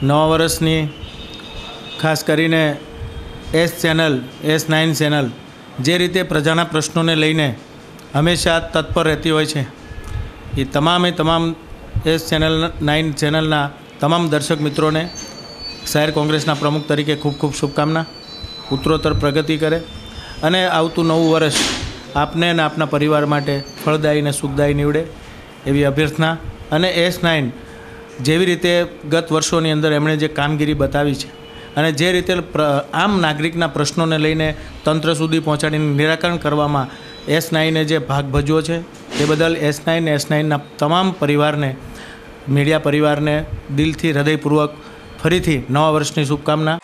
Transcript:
નવા વર્ષની ખાસ કરીને S9 ચેનલ જે રીતે પ્રજાના પ્રશ્નોને લઈને હંમેશા તત્પર રહેતી હોય છે, એ તમામ S9 ચેનલના તમામ દર્શક મિત્રોને શહેર કોંગ્રેસના પ્રમુખ તરીકે ખૂબ ખૂબ શુભકામના. ઉત્તરોત્તર પ્રગતિ કરે અને આવતું નવું વર્ષ આપને અને આપના પરિવાર માટે ફળદાયી અને સુખદાયી નીવડે એવી અભ્યર્થના. અને S9 જેવી રીતે ગત વર્ષોની અંદર એમણે જે કામગીરી બતાવી છે અને જે રીતે આમ નાગરિકના પ્રશ્નોને લઈને તંત્ર સુધી પહોંચાડીને નિરાકરણ કરવામાં S9એ જે ભાગ ભજવ્યો છે એ બદલ S9ના તમામ પરિવારને, મીડિયા પરિવારને દિલથી હૃદયપૂર્વક ફરીથી નવા વર્ષની શુભકામના.